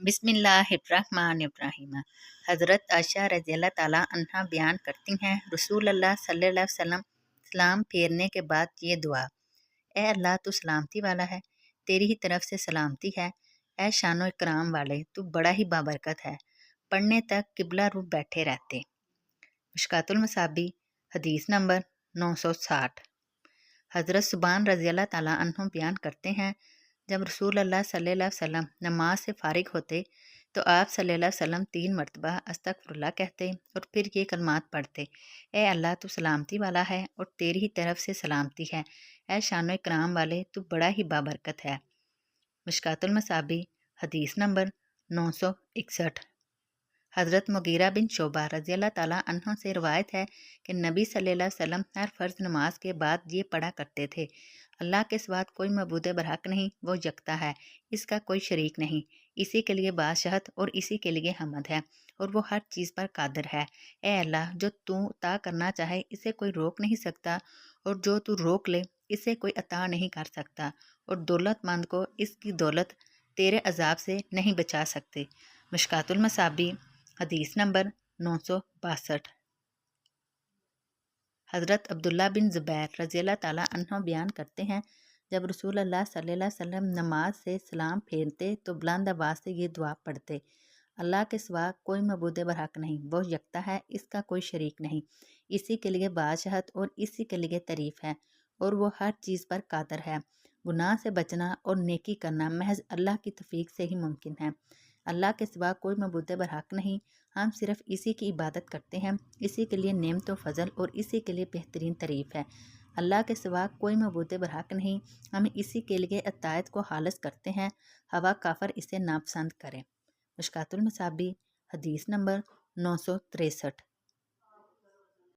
बिस्मिल्लाहिर्रहमानिर्रहीम। हज़रत आयशा रज़ियल्लाहु ताला अन्हा बयान करती हैं, रसूल अल्लाह सल्लल्लाहु अलैहि वसल्लम सलाम फेरने के बाद ये दुआ। ए अल्लाह तू सलामती वाला है, तेरी ही तरफ से सलामती है। ए शानो इकराम वाले, तू बड़ा ही बाबरकत है। पढ़ने तक किबला रूप बैठे रहते। मिशकातुल मसाबी हदीस नंबर 960। हज़रत सुबान रज़ियल्लाहु ताला अन्हु बयान करते हैं, जब रसूल अल्लाह सल्लल्लाहु अलैहि वसल्लम नमाज से फारिग होते तो आप सल्लल्लाहु अलैहि वसल्लम 3 मरतबा अस्तगफिरुल्लाह कहते और फिर ये कलमात पढ़ते। ए अल्लाह तू सलामती वाला है और तेरी ही तरफ से सलामती है। ए शानो इकराम वाले, तू बड़ा ही बाबरकत है। मिशकातुल मसाबी हदीस नंबर 961। हज़रत मुगीरा बिन शोबा रज़ियल्लाहु ताला अन्हु से रवायत है कि नबी सल्लल्लाहु अलैहि वसल्लम हर फ़र्ज़ नमाज के बाद ये पढ़ा करते थे, अल्लाह के सिवा कोई मबूद बरहक नहीं, वो यकता है, इसका कोई शरीक नहीं, इसी के लिए बादशाहत और इसी के लिए हमद है और वो हर चीज़ पर कादिर है। ए अल्लाह, जो तू अता करना चाहे इसे कोई रोक नहीं सकता और जो तू रोक ले इसे कोई अता नहीं कर सकता, और दौलतमंद को इसकी दौलत तेरे अजाब से नहीं बचा सकते। मिशकातुल मसाबी हदीस नंबर 962। हज़रत अब्दुल्ला बिन ज़ुबैर रज़ियल्लाहु ताला अन्हु बयान करते हैं, जब रसूल अल्लाह सल्लल्लाहु अलैहि वसल्लम नमाज से सलाम फेरते तो बुलंद आवाज़ से ये दुआ पढ़ते। अल्लाह के सिवा कोई मबूद बरहक नहीं, वो यकता है, इसका कोई शरीक नहीं, इसी के लिए बादशाहत और इसी के लिए तारीफ़ है और वो हर चीज़ पर कादिर है। गुनाह से बचना और नेकी करना महज अल्लाह की तौफीक से ही मुमकिन है। अल्लाह के सिवा कोई मबूद बरहक नहीं, हम सिर्फ़ इसी की इबादत करते हैं, इसी के लिए नेमत व फ़ज़ल और इसी के लिए बेहतरीन तारीफ़ है। अल्लाह के सिवा कोई मबूद बरहक नहीं, हम इसी के लिए अतायत को खालिस करते हैं, हवा काफ़र इसे नापसंद करें। मिशकातुल मसाबी हदीस नंबर 963।